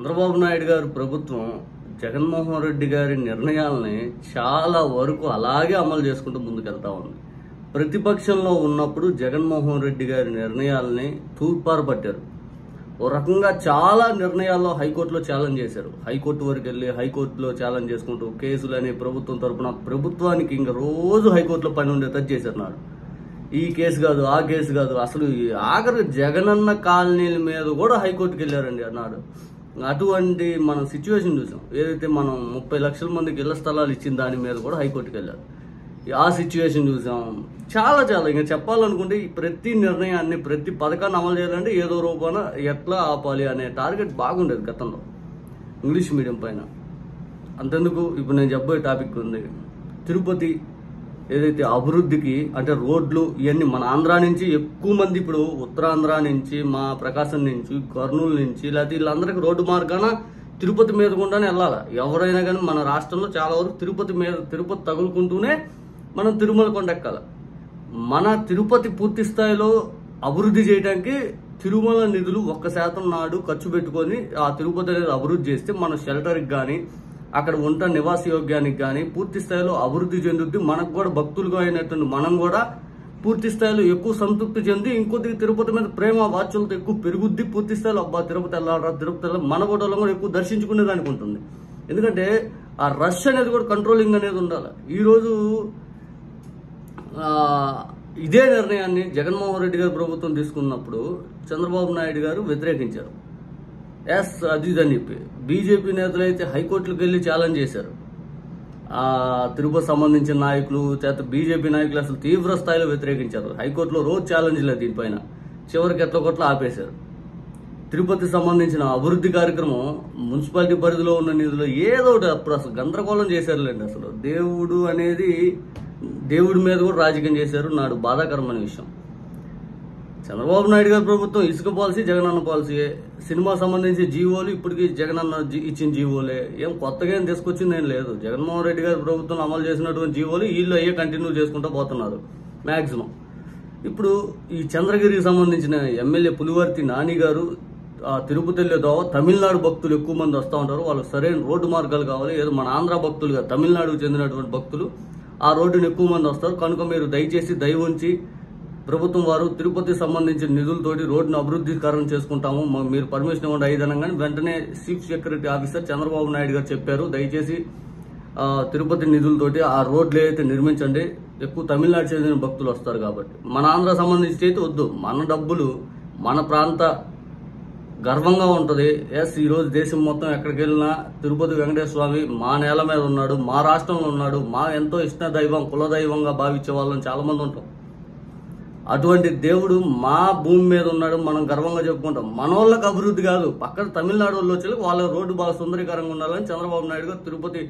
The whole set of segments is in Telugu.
చంద్రబాబు నాయుడు గారి ప్రభుత్వం జగన్మోహన్ రెడ్డి గారి నిర్ణయాలని చాలా వరకు అలాగే అమలు చేసుకుంటూ ముందుకెళ్తా ఉంది. ప్రతిపక్షంలో ఉన్నప్పుడు జగన్మోహన్ రెడ్డి గారి నిర్ణయాలని తూర్పారు పట్టారు. ఓ రకంగా చాలా నిర్ణయాల్లో హైకోర్టులో ఛాలెంజ్ చేశారు. హైకోర్టు వరకు వెళ్ళి హైకోర్టులో ఛాలెంజ్ చేసుకుంటూ కేసులని ప్రభుత్వం తరపున ప్రభుత్వానికి ఇంకా రోజు హైకోర్టులో పని ఉండేటట్టు చేశారు. ఈ కేసు కాదు, ఆ కేసు కాదు, అసలు ఆఖరి జగనన్న కాలనీల మీద కూడా హైకోర్టుకి వెళ్ళారండి అన్నాడు. అటువంటి మనం సిచ్యువేషన్ చూసాం. ఏదైతే మనం 30 లక్షల మందికి ఇళ్ల స్థలాలు ఇచ్చిన దాని మీద కూడా హైకోర్టుకి వెళ్ళారు. ఆ సిచ్యువేషన్ చూసాం. చాలా ఇంకా చెప్పాలనుకుంటే ఈ ప్రతి నిర్ణయాన్ని, ప్రతి పథకాన్ని అమలు చేయాలంటే ఏదో రూపాన ఎట్లా ఆపాలి అనే టార్గెట్ బాగుండేది గతంలో ఇంగ్లీష్ మీడియం పైన. అంతెందుకు, ఇప్పుడు నేను చెప్పబోయే టాపిక్ ఉంది. తిరుపతి ఏదైతే అభివృద్ధికి అంటే రోడ్లు ఇవన్నీ మన ఆంధ్ర నుంచి ఎక్కువ మంది, ఇప్పుడు ఉత్తరాంధ్ర నుంచి, మా ప్రకాశం నుంచి, కర్నూలు నుంచి, లేకపోతే వీళ్ళందరికీ రోడ్డు మార్గాన తిరుపతి మీద గుండానే వెళ్ళాలి. ఎవరైనా కానీ మన రాష్ట్రంలో చాలా వరకు తిరుపతి తగులుకుంటూనే మనం తిరుమల కొండ ఎక్కాలి. మన తిరుపతి పూర్తి స్థాయిలో అభివృద్ధి చేయడానికి తిరుమల నిధులు 1% నాడు ఖర్చు పెట్టుకొని ఆ తిరుపతి అనేది అభివృద్ధి చేస్తే మన షెల్టర్కి కానీ అక్కడ ఉంట నివాస యోగ్యానికి కానీ పూర్తి స్థాయిలో అభివృద్ధి చెందుద్ది. మనకు కూడా భక్తులుగా అయినట్టు మనం కూడా పూర్తి స్థాయిలో ఎక్కువ సంతృప్తి చెంది ఇంకొద్ది తిరుపతి మీద ప్రేమ వాత్సల్యత ఎక్కువ పెరుగుద్ది. పూర్తి స్థాయిలో అబ్బా తిరుపతి వెళ్ళాలరా, తిరుపతి వెళ్ళాలి, మన గోడలో కూడా ఎక్కువ దర్శించుకునేదానికి ఉంటుంది. ఎందుకంటే ఆ రష్ అనేది కూడా కంట్రోలింగ్ అనేది ఉండాలి. ఈరోజు ఇదే నిర్ణయాన్ని జగన్మోహన్ రెడ్డి గారి ప్రభుత్వం తీసుకున్నప్పుడు చంద్రబాబు నాయుడు గారు వ్యతిరేకించారు. అది ఇదని చెప్పి బీజేపీ నేతలు అయితే హైకోర్టులకు వెళ్ళి ఛాలెంజ్ చేశారు. తిరుపతి సంబంధించిన నాయకులు చేత బీజేపీ నాయకులు అసలు తీవ్ర స్థాయిలో వ్యతిరేకించారు. హైకోర్టులో రోజు ఛాలెంజ్ లేదు దీనిపైన. చివరికి ఎట్లా ఆపేశారు. తిరుపతి సంబంధించిన అభివృద్ధి కార్యక్రమం మున్సిపాలిటీ పరిధిలో ఉన్న నిధులు ఏదో ఒకటి అప్పుడు అసలు గందరగోళం చేశారులేండి. అసలు దేవుడి మీద కూడా రాజకీయం చేశారు. నాడు బాధాకరమైన విషయం. చంద్రబాబు నాయుడు గారి ప్రభుత్వం ఇసుక పాలసీ జగనన్న పాలసీయే. సినిమా సంబంధించి జీవోలు ఇప్పటికీ జగనన్న ఇచ్చిన జీవోలే. ఏం కొత్తగా ఏం తీసుకొచ్చింది ఏం లేదు. జగన్మోహన్ రెడ్డి గారి ప్రభుత్వం అమలు చేసినటువంటి జీవోలు వీళ్ళు అయ్యే కంటిన్యూ చేసుకుంటూ పోతున్నారు మ్యాక్సిమం. ఇప్పుడు ఈ చంద్రగిరికి సంబంధించిన ఎమ్మెల్యే పులివర్తి నాని గారు తిరుపతి వెళ్ళేదో తమిళనాడు భక్తులు ఎక్కువ మంది వస్తూ ఉంటారు. వాళ్ళకి సరైన రోడ్డు మార్గాలు కావాలి. ఏదో మన ఆంధ్ర భక్తులుగా తమిళనాడుకు చెందినటువంటి భక్తులు ఆ రోడ్డును ఎక్కువ మంది వస్తారు. కనుక మీరు దయచేసి దయ ఉంచి ప్రభుత్వం వారు తిరుపతి సంబంధించిన నిధులతోటి రోడ్డును అభివృద్ధికరణ చేసుకుంటాము, మీరు పర్మిషన్ ఇవ్వండి అయ్యేదనగానే వెంటనే chief secretary officer Chandrababu Naidu గారు చెప్పారు, దయచేసి తిరుపతి నిధులతోటి ఆ రోడ్లు ఏదైతే నిర్మించండి, ఎక్కువ తమిళనాడు చెందిన భక్తులు వస్తారు కాబట్టి. మన ఆంధ్ర సంబంధించి అయితే వద్దు, మన డబ్బులు మన ప్రాంత గర్వంగా ఉంటుంది. ఈరోజు దేశం మొత్తం ఎక్కడికి వెళ్ళినా తిరుపతి వెంకటేశ్వర స్వామి మా నేల మీద ఉన్నాడు, మా రాష్ట్రంలో ఉన్నాడు, మా ఎంతో ఇష్ట దైవం కులదైవంగా భావించే వాళ్ళని చాలా మంది ఉంటాం. అటువంటి దేవుడు మా భూమి మీద ఉన్నాడు, మనం గర్వంగా చెప్పుకుంటాం. మన వాళ్ళకి అభివృద్ధి కాదు, పక్కన తమిళనాడు వాళ్ళు వచ్చి వాళ్ళ రోడ్డు బాగా సుందరీకరంగా ఉండాలని చంద్రబాబు నాయుడు గారు తిరుపతి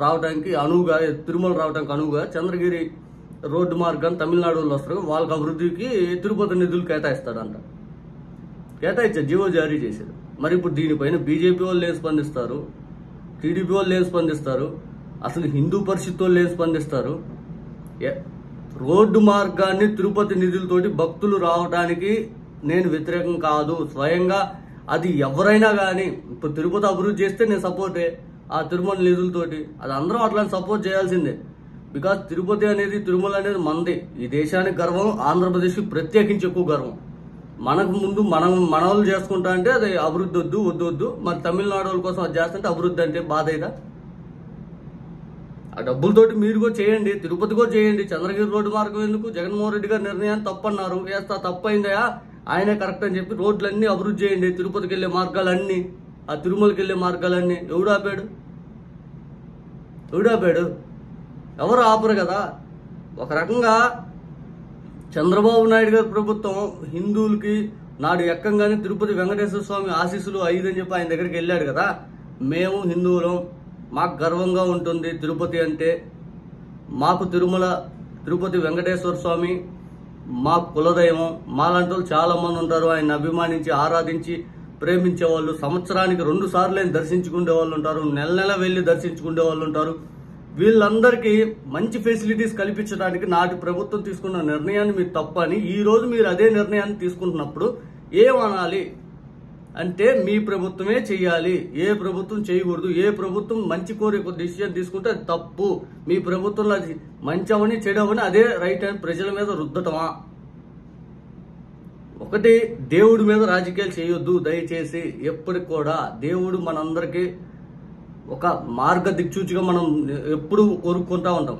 రావడానికి అనువుగా, తిరుమల రావడానికి అనువుగా చంద్రగిరి రోడ్డు మార్గాన్ని తమిళనాడు వాళ్ళు వస్తారు, వాళ్ళకి అభివృద్ధికి తిరుపతి నిధులు కేటాయిస్తాడంట. కేటాయించారు, జీవో జారీ చేశారు. మరి ఇప్పుడు దీనిపైన బీజేపీ వాళ్ళు ఏం స్పందిస్తారు, టీడీపీ వాళ్ళు ఏం స్పందిస్తారు, అసలు హిందూ పరిషత్ వాళ్ళు ఏం స్పందిస్తారు? రోడ్డు మార్గాన్ని తిరుపతి నిధులతోటి భక్తులు రావడానికి నేను వ్యతిరేకం కాదు. స్వయంగా అది ఎవరైనా కానీ ఇప్పుడు తిరుపతి అభివృద్ధి చేస్తే నేను సపోర్టే. ఆ తిరుమల నిధులతోటి అది అందరం అట్లాంటి సపోర్ట్ చేయాల్సిందే. బికాజ్ తిరుపతి అనేది, తిరుమల అనేది మనది, ఈ దేశానికి గర్వం, ఆంధ్రప్రదేశ్కి ప్రత్యేకించి ఎక్కువ గర్వం. మనకు ముందు మన వాళ్ళు చేసుకుంటా అంటే అది అభివృద్ధి వద్దు. మరి తమిళనాడు వాళ్ళ కోసం అది చేస్తుంటే అభివృద్ధి అంటే బాధ అయిదా? ఆ డబ్బులతోటి మీరు కూడా చేయండి, తిరుపతి కూడా చేయండి. చంద్రగిరి రోడ్డు మార్గం ఎందుకు? జగన్మోహన్ రెడ్డి గారి నిర్ణయాన్ని తప్పన్నారు. తప్పైందయా, ఆయనే కరెక్ట్ అని చెప్పి రోడ్లన్నీ అభివృద్ధి చేయండి. తిరుపతికి వెళ్ళే మార్గాలన్నీ, ఆ తిరుమలకి వెళ్ళే మార్గాలన్నీ ఎవడు ఆపాడు? ఎవరు ఆపరు కదా. ఒక రకంగా చంద్రబాబు నాయుడు గారి ప్రభుత్వం హిందువులకి నాడు ఎక్కంగానే తిరుపతి వెంకటేశ్వర స్వామి ఆశీస్సులు 5 అని చెప్పి ఆయన దగ్గరికి వెళ్ళాడు కదా. మేము హిందువులం, మాకు గర్వంగా ఉంటుంది తిరుపతి అంటే, మాకు తిరుపతి వెంకటేశ్వర స్వామి మా కులదైవం, మాలాంటి వాళ్ళు చాలా మంది ఉంటారు, ఆయన అభిమానించి ఆరాధించి ప్రేమించే వాళ్ళు. సంవత్సరానికి 2 సార్లు ఆయన దర్శించుకునే వాళ్ళు ఉంటారు, నెల వెళ్ళి దర్శించుకునే వాళ్ళు ఉంటారు. వీళ్ళందరికీ మంచి ఫెసిలిటీస్ కల్పించడానికి నాటి ప్రభుత్వం తీసుకున్న నిర్ణయాన్ని మీరు తప్పని ఈ రోజు మీరు అదే నిర్ణయాన్ని తీసుకుంటున్నప్పుడు ఏమనాలి అంటే మీ ప్రభుత్వమే చెయ్యాలి, ఏ ప్రభుత్వం చేయకూడదు. ఏ ప్రభుత్వం మంచి కోరి డిసిజన్ తీసుకుంటే అది తప్పు. మీ ప్రభుత్వంలో అది మంచి అవని చెడు అవని అదే రైట్ అని ప్రజల మీద రుద్దటమా? ఒకటి, దేవుడి మీద రాజకీయాలు చేయొద్దు దయచేసి. ఎప్పటికి కూడా దేవుడు మనందరికీ ఒక మార్గదిక్సూచిగా మనం ఎప్పుడు కోరుకుంటా ఉంటాం.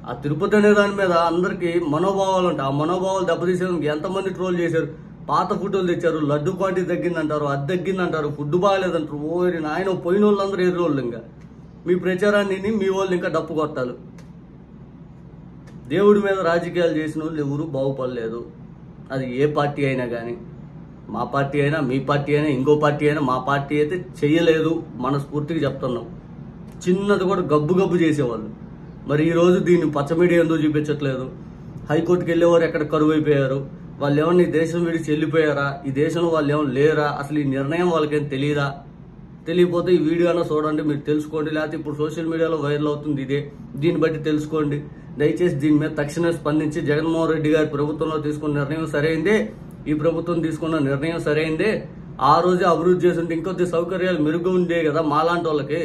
ఆ తిరుపతి అనే దాని మీద అందరికీ మనోభావాలు ఉంటాయి. ఆ మనోభావాలు దెబ్బతీసేందుకు ఎంతమంది ట్రోల్ చేశారు. పాత ఫోటోలు తెచ్చారు, లడ్డు క్వాంటిటీ తగ్గిందంటారు, అది తగ్గిందంటారు, ఫుడ్ బాగాలేదంటారు. ఓరి నాయన, పోయిన వాళ్ళందరూ ఎదురోళ్ళు. ఇంకా మీ ప్రచారాన్ని మీ వాళ్ళు ఇంకా డప్పు కొట్టాలి. దేవుడి మీద రాజకీయాలు చేసిన వాళ్ళు ఎవరు బాగుపడలేదు. అది ఏ పార్టీ అయినా కానీ, మా పార్టీ అయినా, మీ పార్టీ అయినా, ఇంకో పార్టీ అయినా, మా పార్టీ అయితే చెయ్యలేదు. మనస్ఫూర్తిగా చెప్తున్నాం. చిన్నది కూడా గబ్బు గబ్బు చేసేవాళ్ళు. మరి ఈరోజు దీన్ని పచ్చ మీడియా ఎందుకు చూపించట్లేదు? హైకోర్టుకి వెళ్ళేవారు ఎక్కడ కరువు అయిపోయారు? వాళ్ళు ఏమన్నా ఈ దేశం విడిచి వెళ్ళిపోయారా? ఈ దేశంలో వాళ్ళు ఏమైనా లేరా? అసలు ఈ నిర్ణయం వాళ్ళకేం తెలియదా? తెలియకపోతే ఈ వీడియోలో చూడండి, మీరు తెలుసుకోండి. లేకపోతే ఇప్పుడు సోషల్ మీడియాలో వైరల్ అవుతుంది ఇదే, దీన్ని బట్టి తెలుసుకోండి. దయచేసి దీని మీద తక్షణమే స్పందించి జగన్మోహన్ రెడ్డి గారి ప్రభుత్వంలో తీసుకున్న నిర్ణయం సరైందే, ఈ ప్రభుత్వం తీసుకున్న నిర్ణయం సరైందే. ఆ రోజే అభివృద్ధి చేస్తుంటే ఇంకొద్ది సౌకర్యాలు మెరుగ్గా ఉండే కదా మాలాంటి వాళ్ళకి.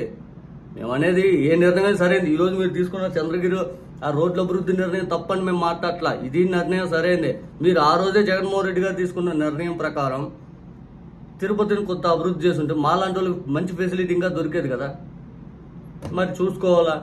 మేము అనేది ఏ నిర్ణయం సరైంది. ఈరోజు మీరు తీసుకున్న చంద్రగిరి ఆ రోడ్ల అభివృద్ధి నిర్ణయం తప్పని మేము మాట్లాడట్లా. ఇది నిర్ణయం సరైందే. మీరు ఆ రోజే జగన్మోహన్ రెడ్డి గారు తీసుకున్న నిర్ణయం ప్రకారం తిరుపతిని కొత్త అభివృద్ధి చేస్తుంటే మాలాంటి వాళ్ళకి మంచి ఫెసిలిటీ ఇంకా దొరికేది కదా. మరి చూసుకోవాలా?